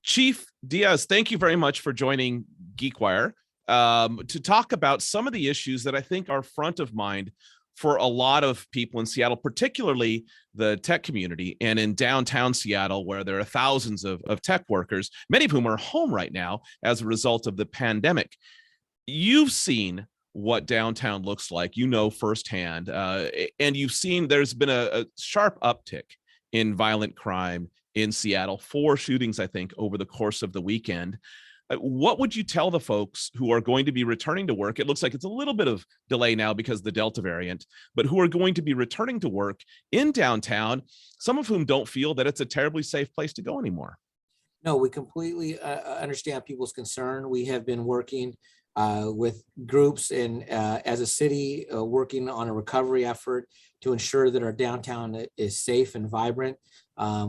Chief Diaz, thank you very much for joining GeekWire to talk about some of the issues that I think are front of mind for a lot of people in Seattle, particularly the tech community and in downtown Seattle, where there are thousands of tech workers, many of whom are home right now as a result of the pandemic. You've seen what downtown looks like, you know, firsthand, and you've seen there's been a sharp uptick in violent crime in Seattle, 4 shootings, I think, over the course of the weekend. What would you tell the folks who are going to be returning to work? It looks like it's a little bit of delay now because of the Delta variant, but who are going to be returning to work in downtown, some of whom don't feel that it's a terribly safe place to go anymore? No, we completely understand people's concern. We have been working with groups and as a city working on a recovery effort to ensure that our downtown is safe and vibrant.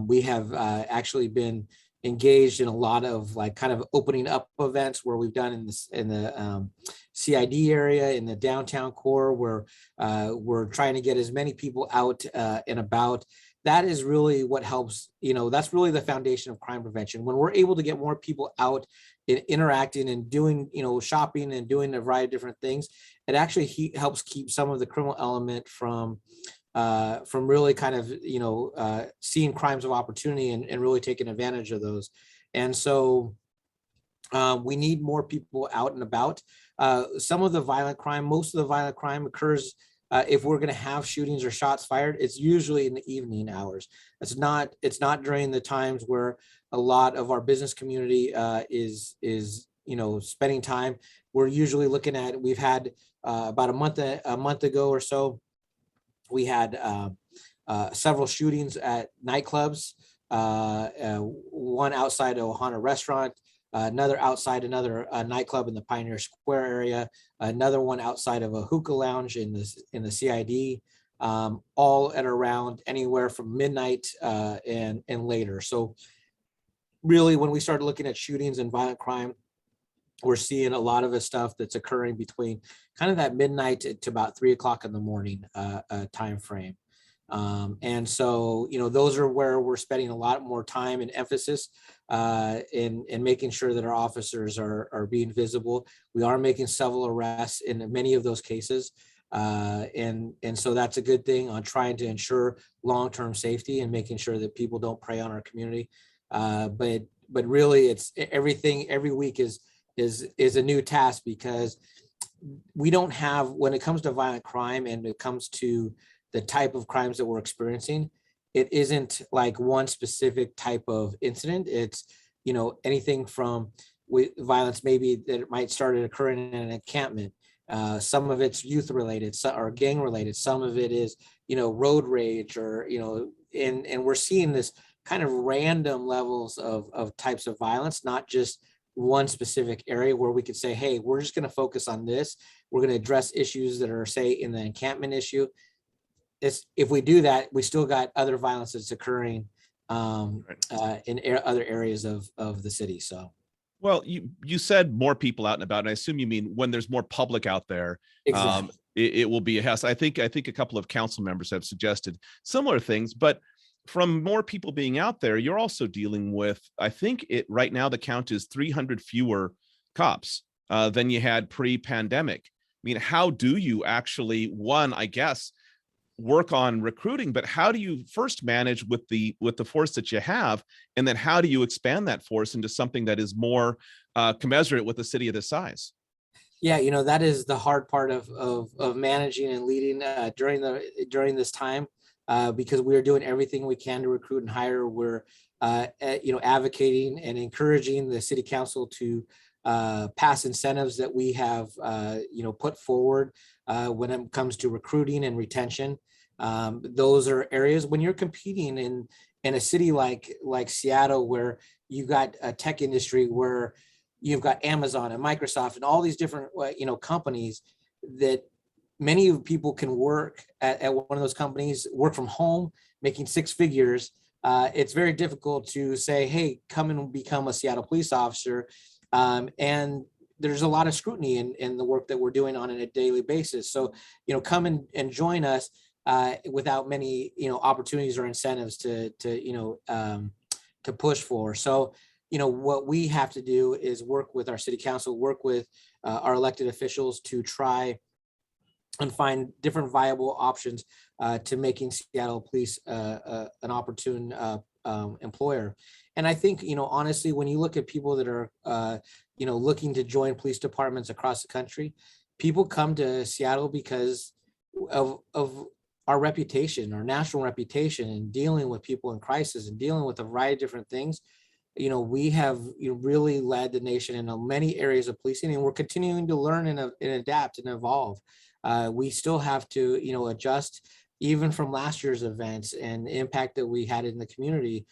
We have actually been engaged in a lot of kind of opening up events where we've done in the CID area, in the downtown core, where we're trying to get as many people out and about. That is really what helps, that's really the foundation of crime prevention. When we're able to get more people out and interacting and doing, shopping and doing a variety of different things, it actually helps keep some of the criminal element from really kind of, seeing crimes of opportunity and really taking advantage of those. And so we need more people out and about. Some of the violent crime, most of the violent crime occurs if we're going to have shootings or shots fired, it's usually in the evening hours. It's not during the times where a lot of our business community is spending time. We're usually looking at, we've had about a month ago or so, we had several shootings at nightclubs, one outside a Ohana restaurant, another outside another nightclub in the Pioneer Square area, another one outside of a hookah lounge in the CID, all at around anywhere from midnight and later. So really, when we started looking at shootings and violent crime, we're seeing a lot of the stuff that's occurring between kind of that midnight to about 3 o'clock in the morning time frame. And so, those are where we're spending a lot more time and emphasis in making sure that our officers are being visible. We are making several arrests in many of those cases. And so that's a good thing on trying to ensure long-term safety and making sure that people don't prey on our community. But really, it's everything every week is a new task, because we don't have, when it comes to violent crime and it comes to the type of crimes that we're experiencing, it isn't like one specific type of incident. It's, anything from violence maybe that it might start occurring in an encampment. Some of it's youth related or gang related. Some of it is, road rage or, and we're seeing this kind of random levels of types of violence, not just one specific area where we could say, hey, we're just going to focus on this. We're going to address issues that are, say, in the encampment issue. If we do that, we still got other violence that's occurring in other areas of the city. So, well, you said more people out and about, and I assume you mean when there's more public out there. Exactly. It will be a hassle. I think a couple of council members have suggested similar things, but from more people being out there, you're also dealing with, I think right now the count is 300 fewer cops than you had pre-pandemic. I mean, how do you actually, one, I guess, work on recruiting, but how do you first manage with the force that you have, and then how do you expand that force into something that is more commensurate with a city of this size? Yeah, that is the hard part of managing and leading during this time, because we are doing everything we can to recruit and hire. We're advocating and encouraging the city council to pass incentives that we have put forward when it comes to recruiting and retention. Those are areas when you're competing in a city like Seattle, where you've got a tech industry, where you've got Amazon and Microsoft and all these different companies that many people can work at one of those companies, work from home, making 6 figures. It's very difficult to say, hey, come and become a Seattle police officer. And there's a lot of scrutiny in the work that we're doing on a daily basis. So, come and join us without many, opportunities or incentives to push for. So what we have to do is work with our city council, work with our elected officials to try and find different viable options to making Seattle Police an opportune employer. And I think, honestly, when you look at people that are, looking to join police departments across the country, people come to Seattle because of our reputation, our national reputation, and dealing with people in crisis and dealing with a variety of different things. We have really led the nation in many areas of policing, and we're continuing to learn and adapt and evolve. We still have to, adjust even from last year's events and the impact that we had in the community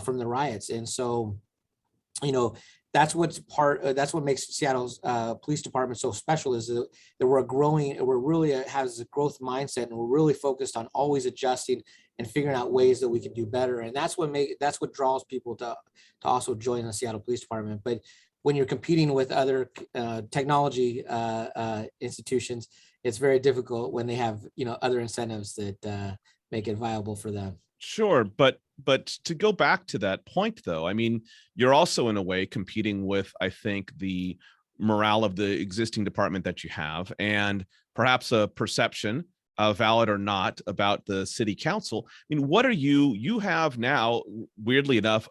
from the riots. And so, that's what makes Seattle's police department so special, is that we're really has a growth mindset, and we're really focused on always adjusting and figuring out ways that we can do better. And that's what draws people to also join the Seattle Police Department. But when you're competing with other technology institutions, it's very difficult when they have other incentives that make it viable for them. Sure, but to go back to that point, though, I mean, you're also in a way competing with, I think, the morale of the existing department that you have, and perhaps a perception, valid or not, about the city council. I mean, what are you have now, weirdly enough,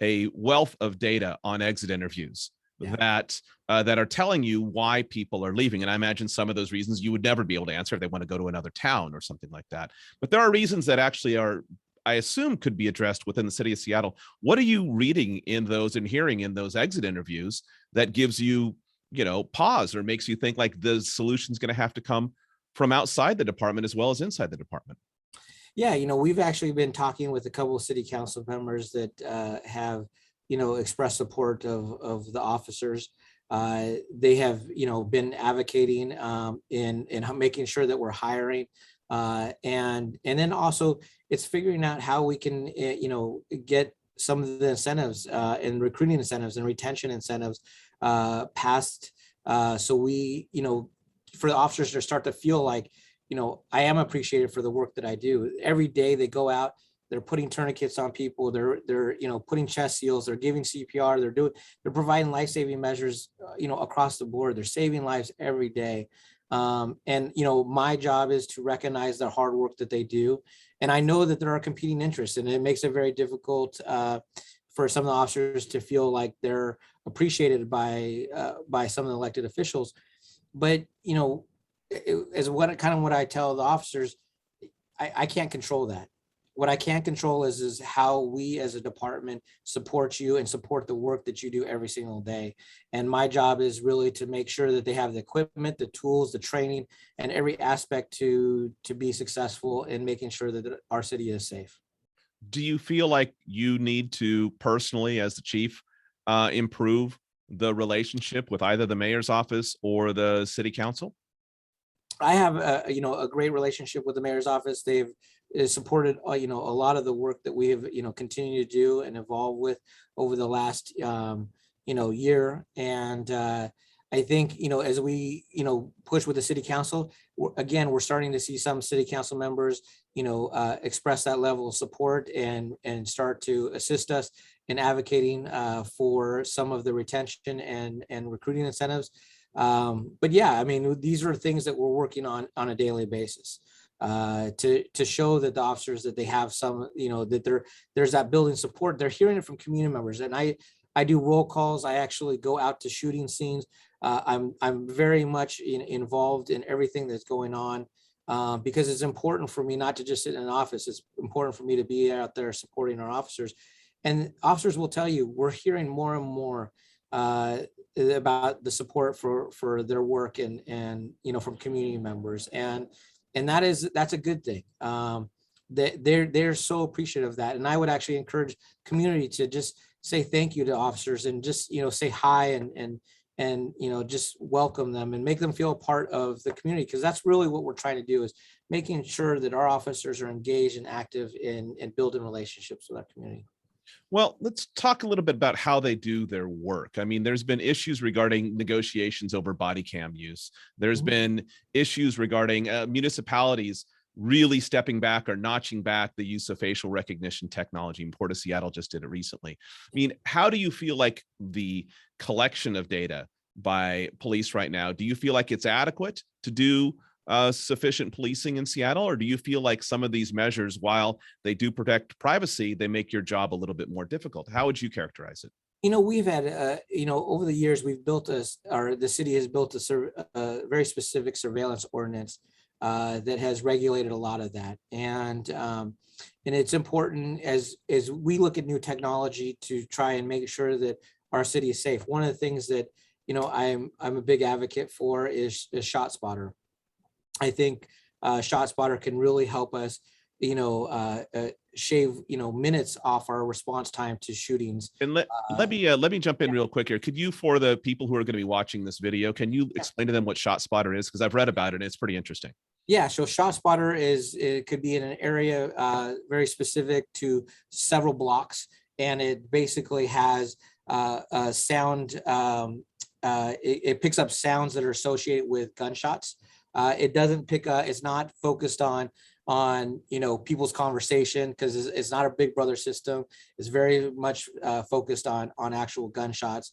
a wealth of data on exit interviews that are telling you why people are leaving. And I imagine some of those reasons you would never be able to answer if they want to go to another town or something like that. But there are reasons that actually are, I assume, could be addressed within the city of Seattle. What are you reading in those and hearing in those exit interviews that gives you, pause, or makes you think like the solution's going to have to come from outside the department as well as inside the department? Yeah, we've actually been talking with a couple of city council members that have expressed support of the officers. They have, been advocating in making sure that we're hiring, and then also it's figuring out how we can, get some of the incentives and recruiting incentives and retention incentives passed, so we, for the officers to start to feel like, I am appreciated for the work that I do. Every day they go out, they're putting tourniquets on people. They're putting chest seals. They're giving CPR. They're providing life-saving measures, across the board. They're saving lives every day. And my job is to recognize the hard work that they do. And I know that there are competing interests, and it makes it very difficult for some of the officers to feel like they're appreciated by some of the elected officials. But as what I tell the officers, I can't control that. What I can't control is how we as a department support you and support the work that you do every single day. And my job is really to make sure that they have the equipment, the tools, the training, and every aspect to be successful in making sure that our city is safe. Do you feel like you need to personally, as the chief, improve the relationship with either the mayor's office or the city council? I have a great relationship with the mayor's office. They've supported a lot of the work that we have continued to do and evolve with over the last year. And I think as we push with the city council, we're starting to see some city council members express that level of support and start to assist us in advocating for some of the retention and recruiting incentives. But yeah, I mean, these are things that we're working on a daily basis to show that the officers, that they have some, that there's that building support. They're hearing it from community members. And I do roll calls. I actually go out to shooting scenes. I'm very much involved in everything that's going on because it's important for me not to just sit in an office. It's important for me to be out there supporting our officers. And officers will tell you, we're hearing more and more about the support for their work and from community members, and that's a good thing. They're so appreciative of that, and I would actually encourage community to just say thank you to officers and just say hi and just welcome them and make them feel a part of the community, because that's really what we're trying to do, is making sure that our officers are engaged and active in building relationships with our community. Well, let's talk a little bit about how they do their work. I mean, there's been issues regarding negotiations over body cam use. There's been issues regarding municipalities really stepping back or notching back the use of facial recognition technology. And Port of Seattle just did it recently. I mean, how do you feel like the collection of data by police right now, do you feel like it's adequate to do sufficient policing in Seattle? Or do you feel like some of these measures, while they do protect privacy, they make your job a little bit more difficult? How would you characterize it? We've had, over the years, we've built the city has built a very specific surveillance ordinance that has regulated a lot of that. And it's important as we look at new technology to try and make sure that our city is safe. One of the things that, I'm a big advocate for is ShotSpotter. I think ShotSpotter can really help us, shave, minutes off our response time to shootings. And let me jump in real quick here. Could you, for the people who are going to be watching this video, can you explain to them what ShotSpotter is? Because I've read about it and it's pretty interesting. Yeah, so ShotSpotter it could be in an area very specific to several blocks, and it basically has a sound. It picks up sounds that are associated with gunshots. It doesn't pick up. It's not focused on people's conversation, because it's not a Big Brother system. It's very much focused on actual gunshots,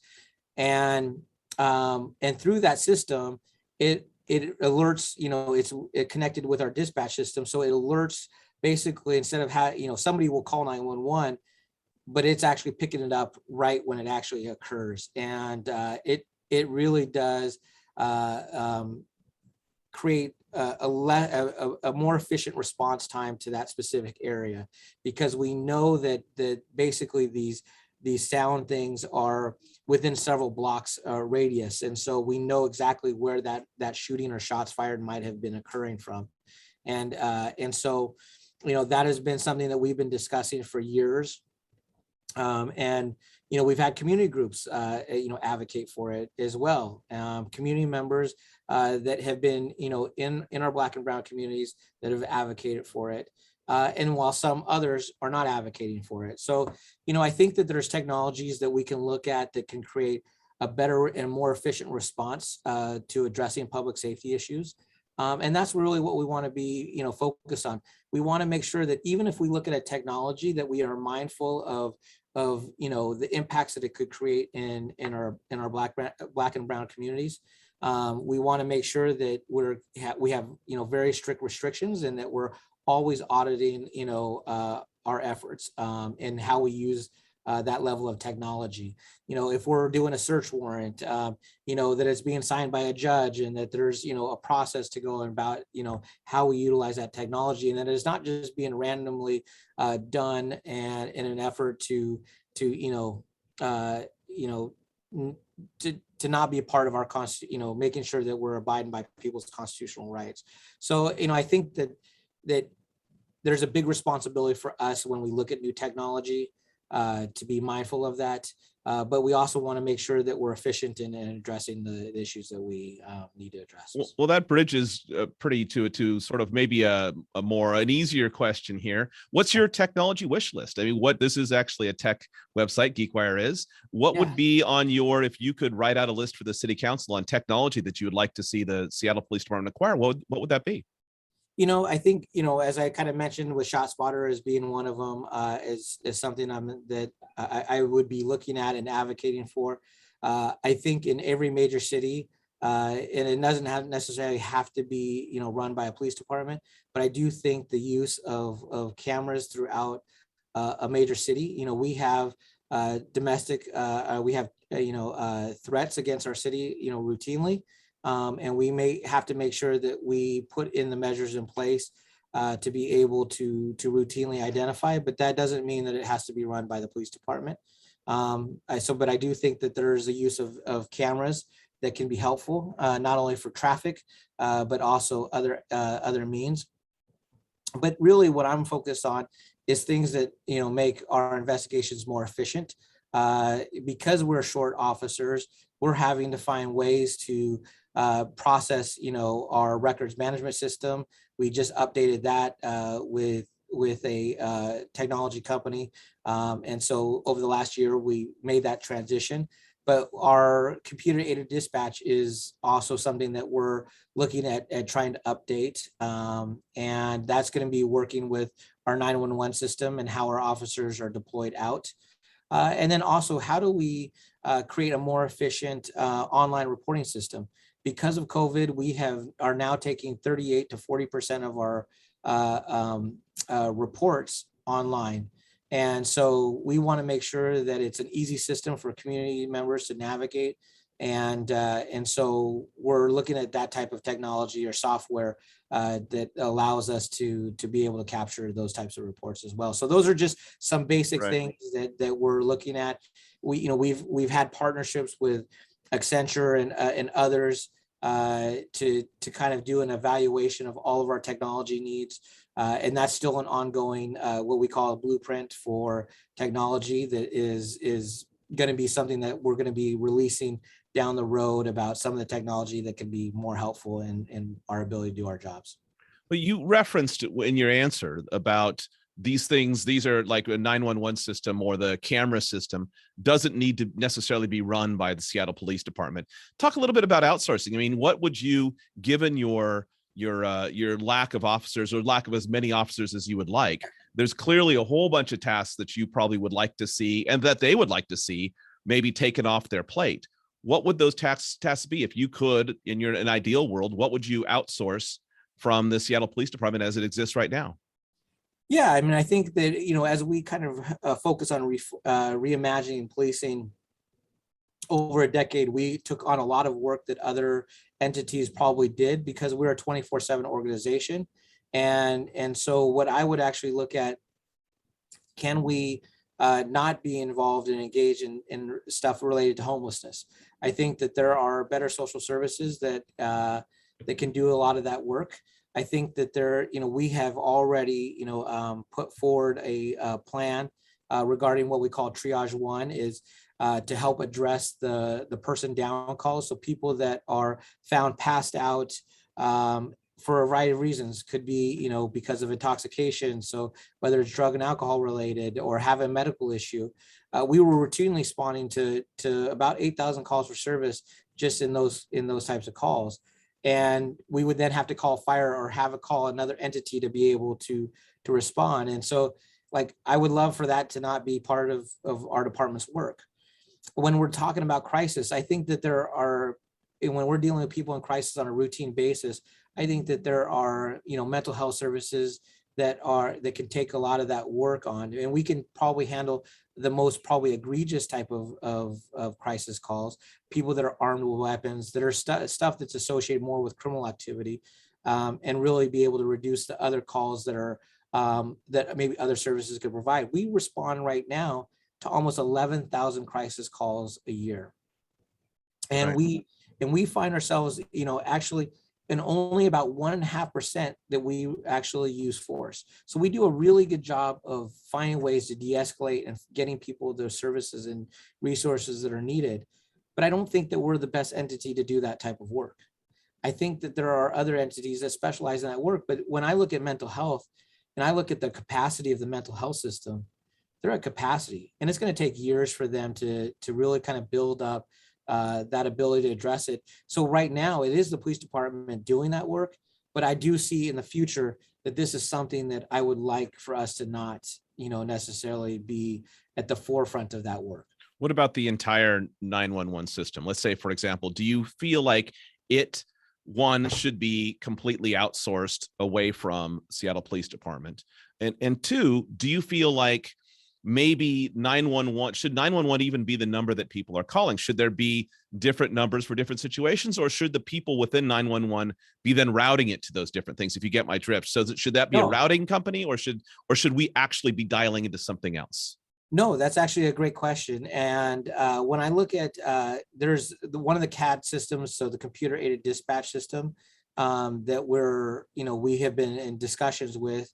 and through that system, it alerts. It's connected with our dispatch system, so it alerts basically, instead of somebody will call 911, but it's actually picking it up right when it actually occurs, and it really does create a more efficient response time to that specific area, because we know that basically these sound things are within several blocks radius, and so we know exactly where that shooting or shots fired might have been occurring from, and so that has been something that we've been discussing for years, and we've had community groups advocate for it as well, community members that have been in our Black and brown communities that have advocated for it, and while some others are not advocating for it. So I think that there's technologies that we can look at that can create a better and more efficient response to addressing public safety issues, and that's really what we want to be focused on. We want to make sure that even if we look at a technology, that we are mindful of the impacts that it could create in our Black and brown communities. We want to make sure that we have very strict restrictions, and that we're always auditing our efforts and how we use that level of technology. If we're doing a search warrant, that it's being signed by a judge, and that there's a process to go about how we utilize that technology, and that it's not just being randomly done and in an effort to not be a part of our making sure that we're abiding by people's constitutional rights. So I think that there's a big responsibility for us when we look at new technology to be mindful of that, but we also want to make sure that we're efficient in addressing the issues that we need to address. Well, that bridges pretty to sort of maybe an easier question here. What's your technology wish list? I mean, this is actually a tech website, GeekWire is. What would be on if you could write out a list for the city council on technology that you would like to see the Seattle Police Department acquire? What would that be? I think, as I kind of mentioned with ShotSpotter as being one of them, is something that I would be looking at and advocating for. I think in every major city, and it doesn't necessarily have to be, run by a police department, but I do think the use of cameras throughout a major city, we have domestic, we have, threats against our city, routinely. And we may have to make sure that we put in the measures in place to be able to routinely identify, but that doesn't mean that it has to be run by the police department. But I do think that there's a use of cameras that can be helpful, not only for traffic, but also other means. But really what I'm focused on is things that, make our investigations more efficient. Because we're short officers, we're having to find ways to process, our records management system. We just updated that with a technology company. And so over the last year, we made that transition. but our computer aided dispatch is also something that we're looking at trying to update. And that's going to be working with our 911 system and how our officers are deployed out. And then also, how do we create a more efficient online reporting system? Because of COVID, we are now taking 38 to 40% of our reports online. And so we want to make sure that it's an easy system for community members to navigate. And so we're looking at that type of technology or software that allows us to be able to capture those types of reports as well. So those are just some basic things that we're looking at. We've had partnerships with Accenture and others to kind of do an evaluation of all of our technology needs. And that's still an ongoing, what we call a blueprint for technology that is going to be something that we're going to be releasing down the road about some of the technology that can be more helpful in our ability to do our jobs. But you referenced in your answer about these things. These are like a 911 system, or the camera system doesn't need to necessarily be run by the Seattle Police Department. Talk a little bit about outsourcing. I mean, what would you, given your lack of officers, or lack of as many officers as you would like, there's clearly a whole bunch of tasks that you probably would like to see, and that they would like to see maybe taken off their plate. What would those tasks be? If you could, in an ideal world, what would you outsource from the Seattle Police Department as it exists right now? Yeah, I mean, I think that, as we kind of focus on reimagining policing over a decade, we took on a lot of work that other entities probably did, because we're a 24/7 organization. And so what I would actually look at, can we not be involved and engaged in stuff related to homelessness? I think that there are better social services that can do a lot of that work. I think that we have already, put forward a plan regarding what we call triage one, is to help address the person down calls. So people that are found passed out for a variety of reasons, could be, because of intoxication. So whether it's drug and alcohol related, or have a medical issue, we were routinely responding to about 8,000 calls for service just in those types of calls. And we would then have to call fire or call another entity to be able to respond. And so, like, I would love for that to not be part of our department's work. When we're talking about crisis, I think that when we're dealing with people in crisis on a routine basis, I think that there are, mental health services that can take a lot of that work on, and we can probably handle the most probably egregious type of crisis calls, people that are armed with weapons, that are stuff that's associated more with criminal activity, and really be able to reduce the other calls that are that maybe other services could provide. We respond right now to almost 11,000 crisis calls a year, and we find ourselves, actually, and only about 1.5% that we actually use force. So we do a really good job of finding ways to de-escalate and getting people the services and resources that are needed. But I don't think that we're the best entity to do that type of work. I think that there are other entities that specialize in that work. But when I look at mental health and I look at the capacity of the mental health system, they're at capacity. And it's going to take years for them to really kind of build up that ability to address it. So right now it is the police department doing that work, but I do see in the future that this is something that I would like for us to not, necessarily be at the forefront of that work. What about the entire 911 system? Let's say, for example, do you feel like one should be completely outsourced away from Seattle Police Department? And two, do you feel like maybe 911, should 911 even be the number that people are calling? Should there be different numbers for different situations, or should the people within 911 be then routing it to those different things, if you get my drift? So should that be a routing company, or should we actually be dialing into something else? No, that's actually a great question. And when I look at, there's one of the CAD systems, so the computer aided dispatch system, that we have been in discussions with.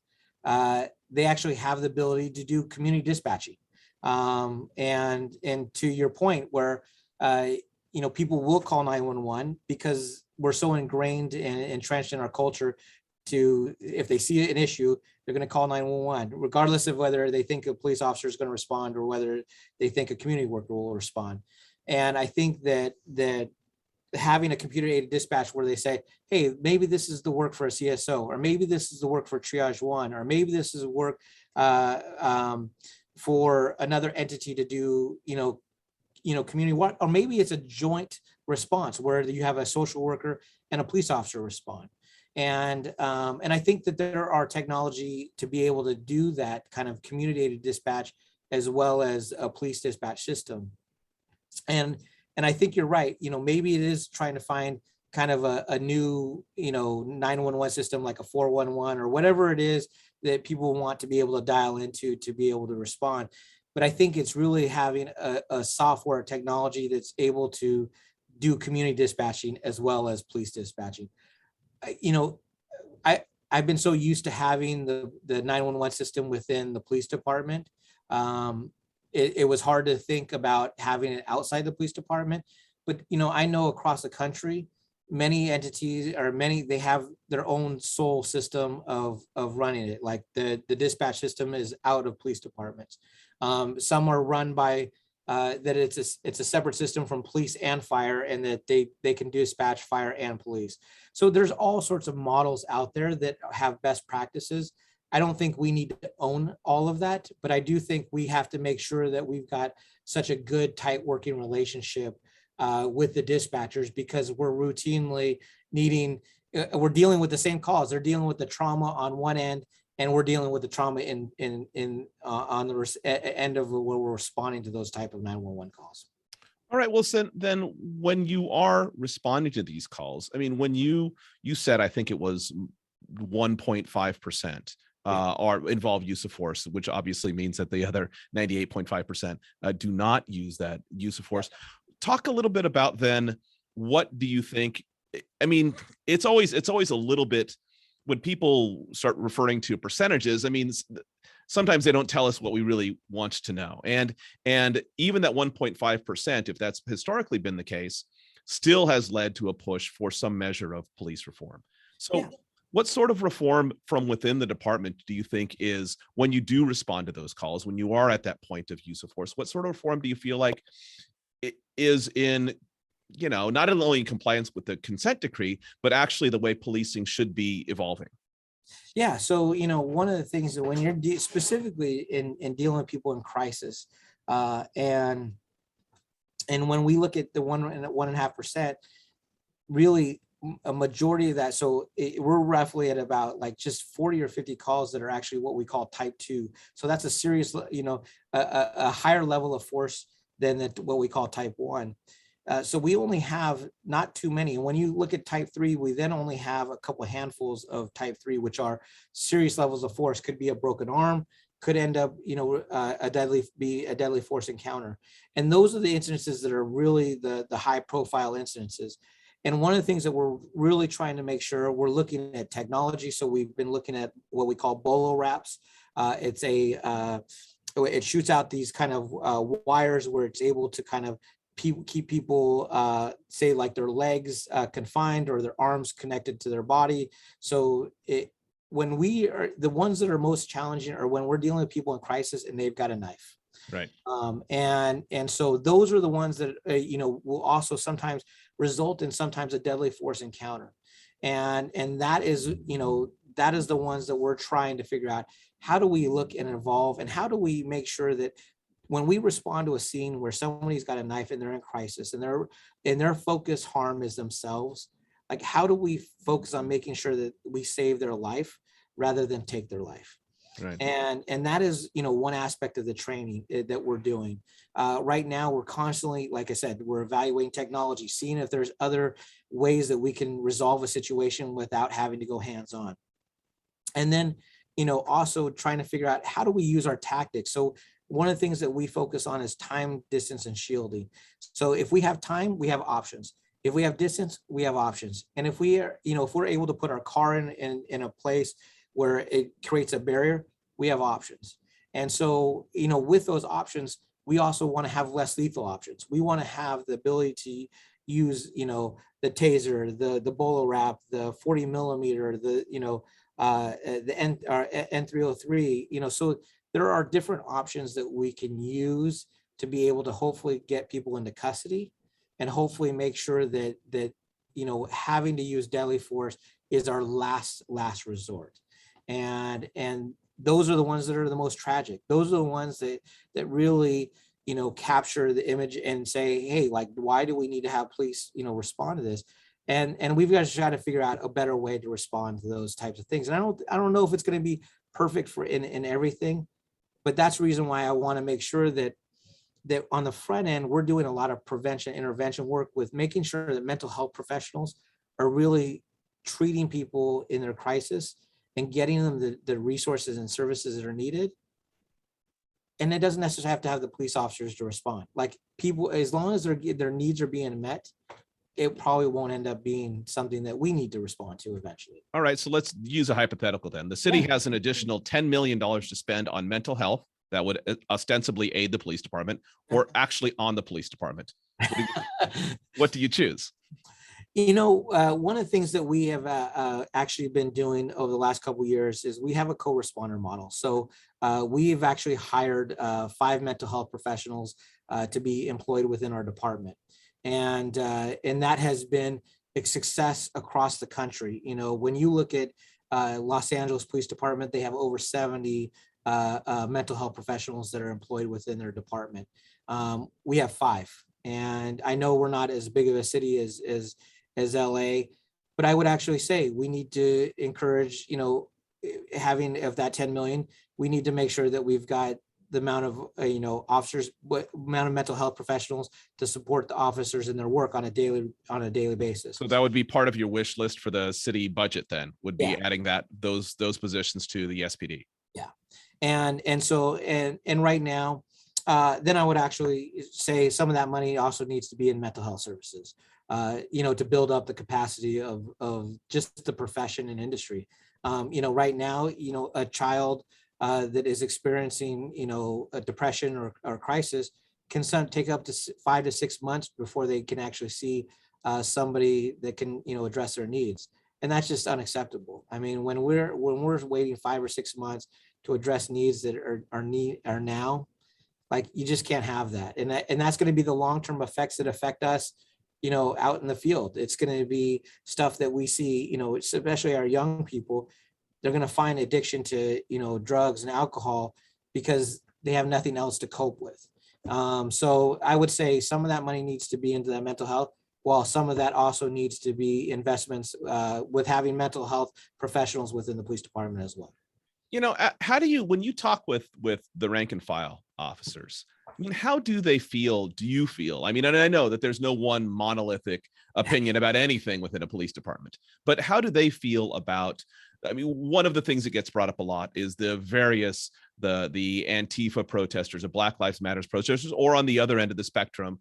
They actually have the ability to do community dispatching. And to your point, where, people will call 911 because we're so ingrained and entrenched in our culture if they see an issue, they're going to call 911, regardless of whether they think a police officer is going to respond or whether they think a community worker will respond. And I think that having a computer aided dispatch where they say, hey, maybe this is the work for a CSO, or maybe this is the work for triage one, or maybe this is work for another entity to do, community work, or maybe it's a joint response where you have a social worker and a police officer respond. And I think that there are technology to be able to do that kind of community aided dispatch as well as a police dispatch system. And I think you're right. Maybe it is trying to find kind of a new, 911 system, like a 411 or whatever it is that people want to be able to dial into to be able to respond. But I think it's really having a software technology that's able to do community dispatching as well as police dispatching. I've been so used to having the 911 system within the police department. It was hard to think about having it outside the police department, but I know across the country, many entities they have their own sole system of running it. Like the dispatch system is out of police departments. Some are run by that it's a separate system from police and fire, and that they can dispatch fire and police. So there's all sorts of models out there that have best practices. I don't think we need to own all of that, but I do think we have to make sure that we've got such a good, tight working relationship with the dispatchers, because we're routinely we're dealing with the same calls. They're dealing with the trauma on one end, and we're dealing with the trauma on the end of where we're responding to those type of 911 calls. All right. Well, then when you are responding to these calls, I mean, when you said, I think it was 1.5%. Or involve use of force, which obviously means that the other 98.5% do not use that use of force. Talk a little bit about then, what do you think? I mean, it's always a little bit, when people start referring to percentages, I mean, sometimes they don't tell us what we really want to know. And even that 1.5%, if that's historically been the case, still has led to a push for some measure of police reform. So yeah. What sort of reform from within the department do you think is, when you do respond to those calls, when you are at that point of use of force, what sort of reform do you feel like it is in, not only in compliance with the consent decree, but actually the way policing should be evolving? Yeah. So, one of the things that when you're specifically in dealing with people in crisis, and when we look at the 1.5%, really, a majority of that, we're roughly at about like just 40 or 50 calls that are actually what we call type 2. So that's a serious, a higher level of force than what we call type 1. So we only have not too many. When you look at type 3, we then only have a couple of handfuls of type 3, which are serious levels of force. Could be a broken arm, could end up, a deadly force encounter. And those are the incidences that are really the high profile incidences. And one of the things that we're really trying to make sure, we're looking at technology. So we've been looking at what we call bolo wraps. It shoots out these kind of wires where it's able to kind of keep people, say like their legs confined or their arms connected to their body. So when we are, the ones that are most challenging are when we're dealing with people in crisis and they've got a knife. Right. And so those are the ones that, will also sometimes result in sometimes a deadly force encounter. And that is, that is the ones that we're trying to figure out. How do we look and evolve, and how do we make sure that when we respond to a scene where somebody's got a knife and they're in crisis and their focus harm is themselves, like how do we focus on making sure that we save their life rather than take their life? Right. And that is, one aspect of the training that we're doing. Right now, we're constantly, like I said, we're evaluating technology, seeing if there's other ways that we can resolve a situation without having to go hands-on. And then, also trying to figure out how do we use our tactics. So one of the things that we focus on is time, distance, and shielding. So if we have time, we have options. If we have distance, we have options. And if we are, if we're able to put our car in a place where it creates a barrier, we have options. And so, with those options, we also want to have less lethal options. We want to have the ability to use, the taser, the bolo wrap, the 40 millimeter, the N303, so there are different options that we can use to be able to hopefully get people into custody and hopefully make sure that having to use deadly force is our last resort. And those are the ones that are the most tragic. Those are the ones that really capture the image and say, hey, like, why do we need to have police respond to this? And we've got to try to figure out a better way to respond to those types of things. And I don't know if it's going to be perfect for in everything, but that's the reason why I want to make sure that on the front end, we're doing a lot of prevention intervention work with making sure that mental health professionals are really treating people in their crisis and getting them the resources and services that are needed. And it doesn't necessarily have to have the police officers to respond. Like, people, as long as their needs are being met, it probably won't end up being something that we need to respond to eventually. All right, so let's use a hypothetical then. The city has an additional $10 million to spend on mental health that would ostensibly aid the police department, or actually on the police department. What do you choose? One of the things that we have actually been doing over the last couple of years is we have a co-responder model. So we've actually hired 5 mental health professionals to be employed within our department. And that has been a success across the country. When you look at Los Angeles Police Department, they have over 70 mental health professionals that are employed within their department. We have 5. And I know we're not as big of a city as LA, but I would actually say we need to encourage, having of that 10 million, we need to make sure that we've got the amount of, officers, what amount of mental health professionals to support the officers in their work on a daily basis. So that would be part of your wish list for the city budget then, would be adding those positions to the SPD. Yeah. And so right now, then I would actually say some of that money also needs to be in mental health services, to build up the capacity of just the profession and industry. Right now, a child that is experiencing, a depression or crisis can take up to 5 to 6 months before they can actually see somebody that can, address their needs. And that's just unacceptable. I mean, when we're waiting 5 or 6 months to address needs that are now, like, you just can't have that. And that's going to be the long-term effects that affect us, out in the field. It's going to be stuff that we see, especially our young people. They're going to find addiction to, drugs and alcohol because they have nothing else to cope with. So I would say some of that money needs to be into that mental health, while some of that also needs to be investments with having mental health professionals within the police department as well. How do you, when you talk with the rank and file officers, I mean, how do they feel? Do you feel? I mean, and I know that there's no one monolithic opinion about anything within a police department, but how do they feel about, I mean, one of the things that gets brought up a lot is the various, the Antifa protesters, the Black Lives Matters protesters, or on the other end of the spectrum,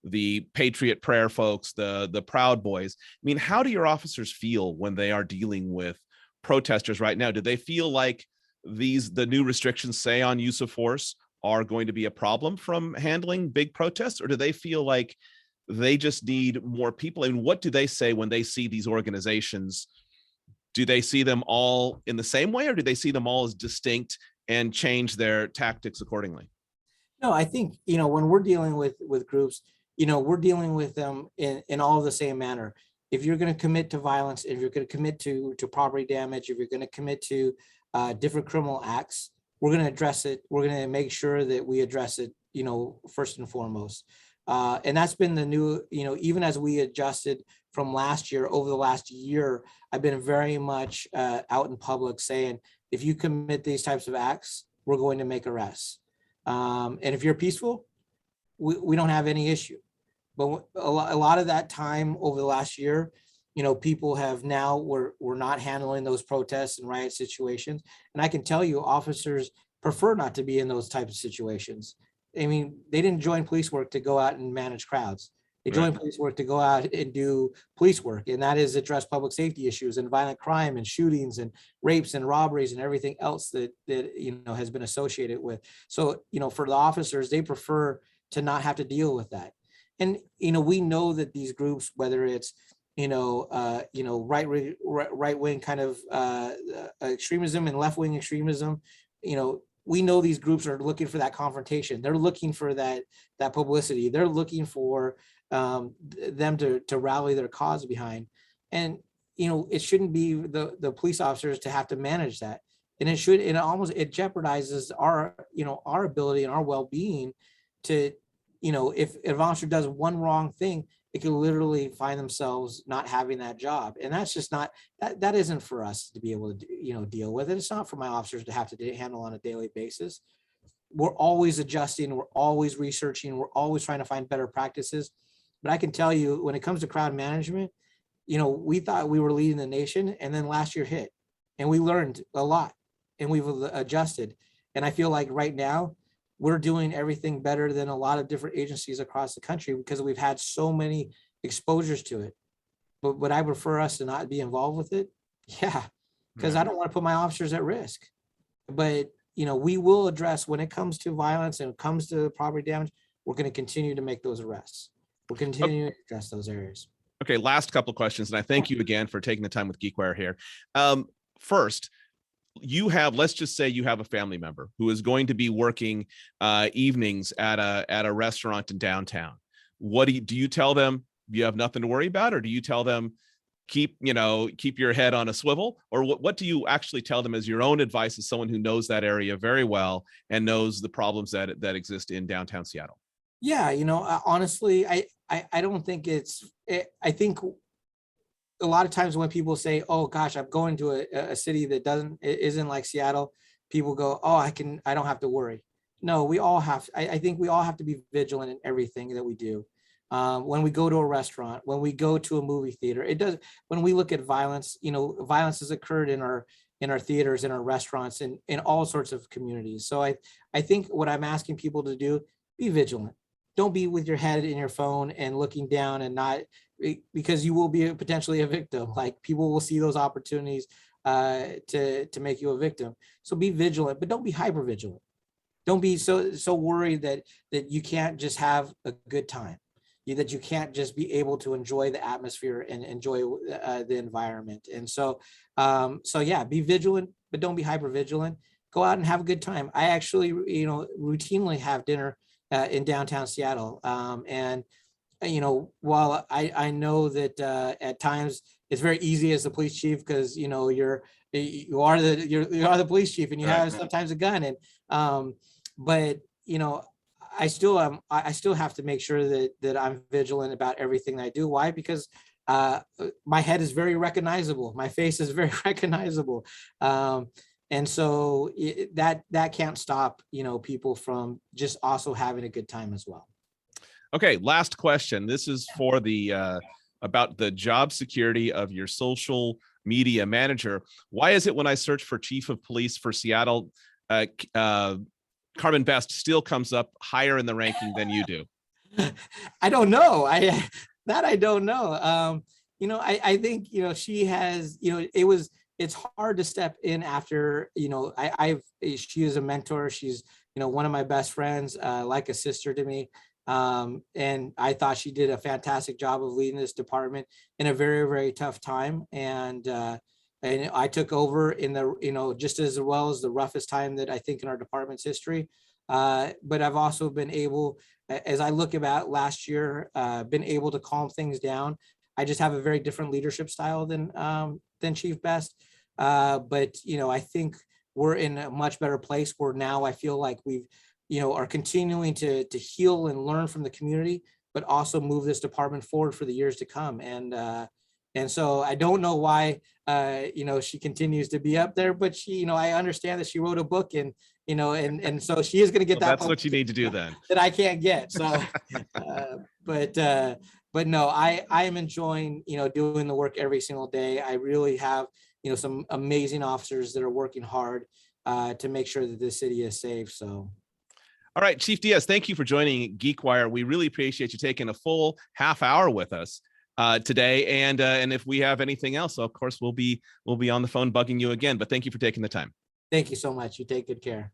the Patriot Prayer folks, the Proud Boys. I mean, how do your officers feel when they are dealing with protesters right now? Do they feel like the new restrictions, say, on use of force are going to be a problem from handling big protests, or do they feel like they just need more people? And what do they say when they see these organizations? Do they see them all in the same way, or do they see them all as distinct and change their tactics accordingly? No, I think, when we're dealing with groups, we're dealing with them in all the same manner. If you're going to commit to violence, if you're going to commit to property damage, if you're going to commit to different criminal acts, we're going to address it. We're going to make sure that we address it, first and foremost. And that's been the new, even as we adjusted from last year, over the last year, I've been very much out in public saying, if you commit these types of acts, we're going to make arrests. And if you're peaceful, we don't have any issue. But a lot of that time over the last year, people have now, we're not handling those protests and riot situations. And I can tell you, officers prefer not to be in those types of situations. I mean, they didn't join police work to go out and manage crowds. They joined police work to go out and do police work, and that is address public safety issues and violent crime and shootings and rapes and robberies and everything else that has been associated with. So, for the officers, they prefer to not have to deal with that. And we know that these groups, whether it's right wing kind of extremism and left wing extremism, we know these groups are looking for that confrontation. They're looking for that publicity. They're looking for them to rally their cause behind. And, it shouldn't be the police officers to have to manage that. And it jeopardizes our ability and our well-being to, if an officer does one wrong thing, it could literally find themselves not having that job. And that's just not, that isn't for us to be able to, deal with it. It's not for my officers to have to handle on a daily basis. We're always adjusting. We're always researching. We're always trying to find better practices. But I can tell you, when it comes to crowd management, we thought we were leading the nation, and then last year hit, and we learned a lot, and we've adjusted. And I feel like right now we're doing everything better than a lot of different agencies across the country because we've had so many exposures to it. But would I prefer us to not be involved with it? Yeah, because I don't want to put my officers at risk. But, we will address, when it comes to violence and it comes to property damage, we're going to continue to make those arrests. We'll continue to address those areas. Okay, last couple of questions, and I thank you again for taking the time with GeekWire here. First, let's just say you have a family member who is going to be working evenings at a restaurant in downtown. What do you tell them? You have nothing to worry about, or do you tell them keep your head on a swivel? Or what do you actually tell them as your own advice as someone who knows that area very well and knows the problems that exist in downtown Seattle? Yeah, honestly, I don't think I think a lot of times when people say, oh gosh, I'm going to a city that isn't like Seattle, people go, oh, I don't have to worry. No, I think we all have to be vigilant in everything that we do. When we go to a restaurant, when we go to a movie theater, when we look at violence, violence has occurred in our theaters, in our restaurants, in all sorts of communities. So I think what I'm asking people to do, be vigilant. Don't be with your head in your phone and looking down, and not, because you will be potentially a victim. Like, people will see those opportunities to make you a victim. So be vigilant, but don't be hyper vigilant. Don't be so worried that you can't just have a good time, that you can't just be able to enjoy the atmosphere and enjoy the environment. And so yeah, be vigilant, but don't be hyper vigilant. Go out and have a good time. I actually, routinely have dinner in downtown Seattle. And, while I know that at times it's very easy as a police chief, because, you are the police chief, and you have sometimes a gun. And, but, I still have to make sure that I'm vigilant about everything that I do. Why? Because my head is very recognizable. My face is very recognizable. And so that can't stop, people from just also having a good time as well. Okay, last question. This is for about the job security of your social media manager. Why is it when I search for chief of police for Seattle, Carmen Best still comes up higher in the ranking than you do? I don't know. I don't know. I think, she has, it's hard to step in after, she is a mentor. She's, one of my best friends, like a sister to me. And I thought she did a fantastic job of leading this department in a very, very tough time. And I took over in the, just as well as the roughest time that I think in our department's history. But I've also been able, as I look about last year, been able to calm things down. I just have a very different leadership style than Chief Best. But, I think we're in a much better place where now I feel like we've, are continuing to heal and learn from the community, but also move this department forward for the years to come. And so I don't know why, she continues to be up there, but she, I understand that she wrote a book, and, and so she is going to get that. That's what you need to do then. That I can't get. So, but no, I am enjoying, doing the work every single day. I really have, some amazing officers that are working hard to make sure that this city is safe. So. All right, Chief Diaz, thank you for joining GeekWire. We really appreciate you taking a full half hour with us today. And if we have anything else, of course, we'll be on the phone bugging you again. But thank you for taking the time. Thank you so much. You take good care.